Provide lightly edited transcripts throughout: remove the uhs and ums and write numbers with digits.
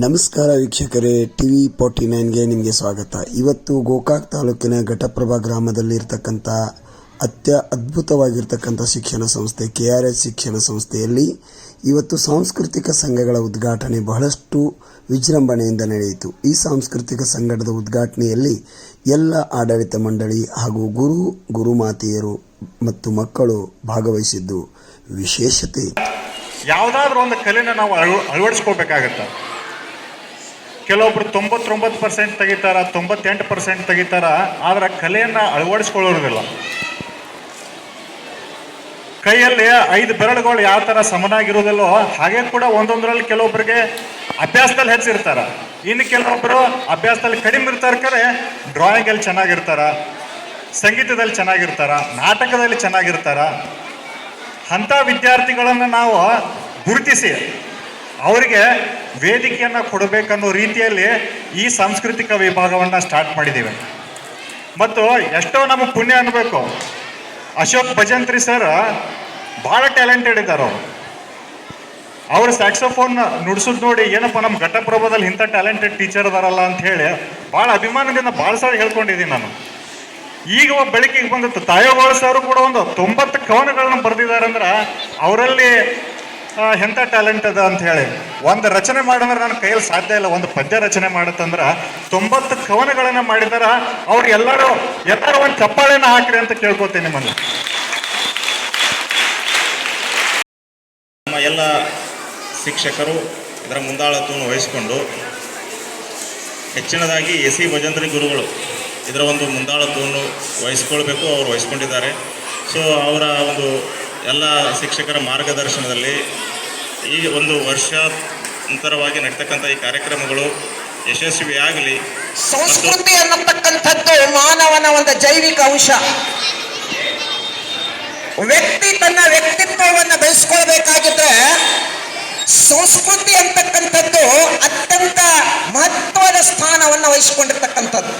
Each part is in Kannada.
ನಮಸ್ಕಾರ ವೀಕ್ಷಕರೇ, ಟಿವಿ 49ಗೆ ನಿಮಗೆ ಸ್ವಾಗತ. ಇವತ್ತು ಗೋಕಾಕ್ ತಾಲೂಕಿನ ಘಟಪ್ರಭಾ ಗ್ರಾಮದಲ್ಲಿ ಇರತಕ್ಕಂಥ ಅದ್ಭುತವಾಗಿರ್ತಕ್ಕಂಥ ಶಿಕ್ಷಣ ಸಂಸ್ಥೆ KRH ಶಿಕ್ಷಣ ಸಂಸ್ಥೆಯಲ್ಲಿ ಇವತ್ತು ಸಾಂಸ್ಕೃತಿಕ ಸಂಘಗಳ ಉದ್ಘಾಟನೆ ಬಹಳಷ್ಟು ವಿಜೃಂಭಣೆಯಿಂದ ನಡೆಯಿತು. ಈ ಸಾಂಸ್ಕೃತಿಕ ಸಂಘದ ಉದ್ಘಾಟನೆಯಲ್ಲಿ ಎಲ್ಲ ಆಡಳಿತ ಮಂಡಳಿ ಹಾಗೂ ಗುರುಮಾತೆಯರು ಮತ್ತು ಮಕ್ಕಳು ಭಾಗವಹಿಸಿದ್ದು ವಿಶೇಷತೆ. ಯಾವುದಾದ್ರೂ ಒಂದು ಕಲೆನ ನಾವು ಅಳವಡಿಸ್ಕೋಬೇಕಾಗತ್ತೆ. ಕೆಲವೊಬ್ರು 99% ತೆಗಿತಾರ, 98% ತೆಗಿತಾರ, ಆದ್ರೆ ಕಲೆಯನ್ನು ಅಳವಡಿಸ್ಕೊಳ್ಳೋದಿಲ್ಲ. ಕೈಯಲ್ಲಿ 5 ಬೆರಳುಗಳು ಯಾವ ಥರ ಸಮನಾಗಿರೋದಿಲ್ಲೋ ಹಾಗೆ ಕೂಡ ಒಂದೊಂದರಲ್ಲಿ ಕೆಲವೊಬ್ಬರಿಗೆ ಅಭ್ಯಾಸದಲ್ಲಿ ಹೆಚ್ಚಿರ್ತಾರ, ಇನ್ನು ಕೆಲವೊಬ್ಬರು ಅಭ್ಯಾಸದಲ್ಲಿ ಕಡಿಮೆ ಇರ್ತಾರೆ. ಕರೆ ಡ್ರಾಯಿಂಗಲ್ಲಿ ಚೆನ್ನಾಗಿರ್ತಾರ, ಸಂಗೀತದಲ್ಲಿ ಚೆನ್ನಾಗಿರ್ತಾರ, ನಾಟಕದಲ್ಲಿ ಚೆನ್ನಾಗಿರ್ತಾರ. ಅಂಥ ವಿದ್ಯಾರ್ಥಿಗಳನ್ನು ನಾವು ಗುರುತಿಸಿ ಅವರಿಗೆ ವೇದಿಕೆಯನ್ನು ಕೊಡಬೇಕನ್ನೋ ರೀತಿಯಲ್ಲಿ ಈ ಸಾಂಸ್ಕೃತಿಕ ವಿಭಾಗವನ್ನು ಸ್ಟಾರ್ಟ್ ಮಾಡಿದ್ದೀವಿ. ಮತ್ತು ಎಷ್ಟೋ ನಮಗೆ ಪುಣ್ಯ ಅನ್ನಬೇಕು, ಅಶೋಕ್ ಭಜಂತ್ರಿ ಸರ್ ಭಾಳ ಟ್ಯಾಲೆಂಟೆಡ್ ಇದ್ದಾರೆ. ಅವರು ಸ್ಯಾಕ್ಸೋಫೋನ್ ನುಡಿಸೋದು ನೋಡಿ ಏನಪ್ಪ ನಮ್ಮ ಘಟಪ್ರಭಾದಲ್ಲಿ ಇಂಥ ಟ್ಯಾಲೆಂಟೆಡ್ ಟೀಚರ್ ಅದಾರಲ್ಲ ಅಂತ ಹೇಳಿ ಭಾಳ ಅಭಿಮಾನದಿಂದ ಭಾಳ ಸಾರಿ ಹೇಳ್ಕೊಂಡಿದ್ದೀನಿ ನಾನು. ಈಗ ಬೆಳಕಿಗೆ ಬಂದಿತ್ತು ತಾಯೋಗೋಳ ಸರ್ ಕೂಡ ಒಂದು 90 ಕವನಗಳನ್ನ ಬರೆದಿದ್ದಾರೆ. ಅಂದ್ರೆ ಅವರಲ್ಲಿ ಎಂಥ ಟ್ಯಾಲೆಂಟ್ ಅದ ಅಂತ ಹೇಳಿ ಒಂದು ರಚನೆ ಮಾಡಂದ್ರೆ ನನ್ನ ಕೈಯಲ್ಲಿ ಸಾಧ್ಯ ಇಲ್ಲ. ಒಂದು ಪದ್ಯ ರಚನೆ ಮಾಡತ್ತಂದ್ರೆ 90 ಕವನಗಳನ್ನು ಮಾಡಿದಾರ. ಅವ್ರು ಎಲ್ಲರೂ ಒಂದು ಚಪ್ಪಾಳೆನ ಹಾಕ್ರಿ ಅಂತ ಕೇಳ್ಕೊತೀನಿ ನಿಮ್ಮಲ್ಲಿ. ನಮ್ಮ ಎಲ್ಲ ಶಿಕ್ಷಕರು ಇದರ ಮುಂದಾಳತ್ವವನ್ನು ವಹಿಸಿಕೊಂಡು ಹೆಚ್ಚಿನದಾಗಿ SC ಭಜಂತ್ರಿ ಗುರುಗಳು ಇದರ ಒಂದು ಮುಂದಾಳತ್ವವನ್ನು ವಹಿಸ್ಕೊಳ್ಬೇಕು, ಅವರು ವಹಿಸ್ಕೊಂಡಿದ್ದಾರೆ. ಸೊ ಅವರ ಒಂದು ಎಲ್ಲ ಶಿಕ್ಷಕರ ಮಾರ್ಗದರ್ಶನದಲ್ಲಿ ಈ ಒಂದು ವರ್ಷಾಂತರವಾಗಿ ನಡೀತಕ್ಕಂಥ ಈ ಕಾರ್ಯಕ್ರಮಗಳು ಯಶಸ್ವಿಯಾಗಲಿ. ಸಂಸ್ಕೃತಿ ಅನ್ನತಕ್ಕಂಥದ್ದು ಮಾನವನ ಒಂದು ಜೈವಿಕ ಅಂಶ. ವ್ಯಕ್ತಿ ತನ್ನ ವ್ಯಕ್ತಿತ್ವವನ್ನು ಬೆಳೆಸ್ಕೊಳ್ಬೇಕಾಗಿದ್ರೆ ಸಂಸ್ಕೃತಿ ಅಂತಕ್ಕಂಥದ್ದು ಅತ್ಯಂತ ಮಹತ್ವದ ಸ್ಥಾನವನ್ನು ವಹಿಸಿಕೊಂಡಿರ್ತಕ್ಕಂಥದ್ದು.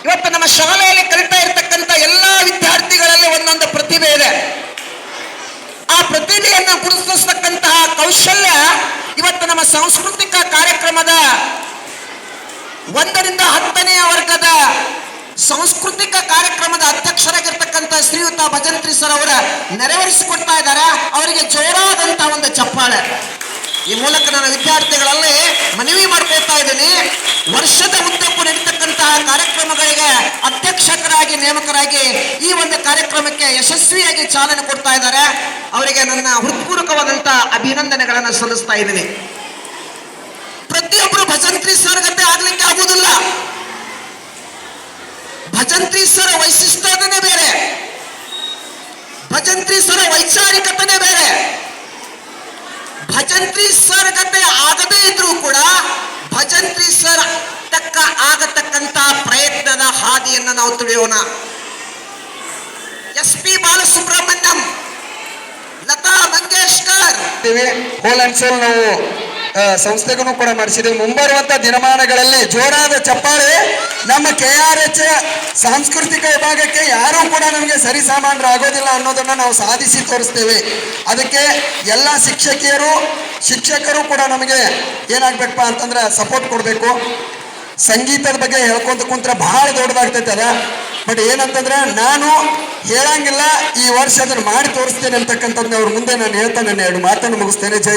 ಇವತ್ತು ನಮ್ಮ ಶಾಲೆಯಲ್ಲಿ ಕಲಿತಾ ಇರತಕ್ಕಂಥ ಎಲ್ಲ ವಿದ್ಯಾರ್ಥಿಗಳಲ್ಲಿ ಒಂದೊಂದು ಪ್ರತಿಭೆ ಇದೆ. ಆ ಪ್ರತಿಭೆಯನ್ನು ಗುರುತಿಸತಕ್ಕಂತಹ ಕೌಶಲ್ಯ ಇವತ್ತು ನಮ್ಮ ಸಾಂಸ್ಕೃತಿಕ ಕಾರ್ಯಕ್ರಮದ 1ರಿಂದ 10ನೇ ವರ್ಗದ ಸಾಂಸ್ಕೃತಿಕ ಕಾರ್ಯಕ್ರಮದ ಅಧ್ಯಕ್ಷರಾಗಿರ್ತಕ್ಕಂಥ ಶ್ರೀಯುತ ಭಜಂತ್ರಿ ಸರ್ ಅವರ ನೆರವೇರಿಸಿಕೊಡ್ತಾ ಇದ್ದಾರೆ. ಅವರಿಗೆ ಜೋರಾದಂತ ಒಂದು ಚಪ್ಪಾಳೆ. ಈ ಮೂಲಕ ನಾನು ವಿದ್ಯಾರ್ಥಿಗಳಲ್ಲಿ ಮನವಿ ಮಾಡ್ಕೊಳ್ತಾ ಇದ್ದೀನಿ, ವರ್ಷದ ಉದ್ದಕ್ಕೂ ನಡೀತಕ್ಕಂತಹ ಕಾರ್ಯಕ್ರಮಗಳಿಗೆ ಅಧ್ಯಕ್ಷರಾಗಿ ನೇಮಕರಾಗಿ ಈ ಒಂದು ಕಾರ್ಯಕ್ರಮಕ್ಕೆ ಯಶಸ್ವಿಯಾಗಿ ಚಾಲನೆ ಕೊಡ್ತಾ ಇದ್ದಾರೆ. ಅವರಿಗೆ ನನ್ನ ಹೃತ್ಪೂರ್ವಕವಾದಂತ ಅಭಿನಂದನೆಗಳನ್ನು ಸಲ್ಲಿಸ್ತಾ ಇದ್ದೀನಿ. ಪ್ರತಿಯೊಬ್ಬರು ಭಜಂತ್ರಿ ಸರ್ ಗತೆ ಆಗ್ಲಿಕ್ಕೆ ಆಗುವುದಿಲ್ಲ. ಭಜಂತ್ರಿ ಸರ್ ವೈಶಿಷ್ಟ್ಯನೇ ಬೇರೆ, ಭಜಂತ್ರಿ ಸರ್ ವೈಚಾರಿಕತೆನೇ ಬೇರೆ. ಭಜಂತ್ರಿ ಸರ್ ಗತೆ ಆಗದೇ ಇದ್ರೂ ಕೂಡ ಭಜಂತ್ರಿ ಸರ್ ತಕ್ಕ ಆಗತಕ್ಕಂತ ಪ್ರಯತ್ನದ ಹಾದಿಯನ್ನು ನಾವು ತಿಳಿಯೋಣ. SP Balasubrahmanyam, Lata Mangeshkar whole and soul ನಾವು ಸಂಸ್ಥೆಗೂ ಕೂಡ ಮಾಡಿಸಿದ್ದೇವೆ. ಮುಂಬರುವಂತ ದಿನಮಾನಗಳಲ್ಲಿ ಜೋರಾದ ಚಪ್ಪಾಳೆ. ನಮ್ಮ KRH ಸಾಂಸ್ಕೃತಿಕ ವಿಭಾಗಕ್ಕೆ ಯಾರೂ ಕೂಡ ನಮಗೆ ಸರಿಸಾಮಾನ್ಯರು ಆಗೋದಿಲ್ಲ ಅನ್ನೋದನ್ನ ನಾವು ಸಾಧಿಸಿ ತೋರಿಸ್ತೇವೆ. ಅದಕ್ಕೆ ಎಲ್ಲ ಶಿಕ್ಷಕರು ಕೂಡ ನಮಗೆ ಏನಾಗ್ಬೇಕಪ್ಪ ಅಂತಂದ್ರೆ ಸಪೋರ್ಟ್ ಕೊಡಬೇಕು. ಸಂಗೀತದ ಬಗ್ಗೆ ಹೇಳ್ಕೊಂತ ಕುಂತ್ರೆ ಬಹಳ ದೊಡ್ಡದಾಗ್ತೈತೆ ಅದ. ಬಟ್ ಏನಂತಂದ್ರೆ ನಾನು ಹೇಳಂಗಿಲ್ಲ, ಈ ವರ್ಷ ಅದನ್ನು ಮಾಡಿ ತೋರಿಸ್ತೇನೆ ಅಂತಕ್ಕಂಥದ್ದು ಅವ್ರ ಮುಂದೆ ನಾನು ಹೇಳ್ತಾ ನನ್ನ 2 ಮಾತನ್ನು ಮುಗಿಸ್ತೇನೆ. ಜೈ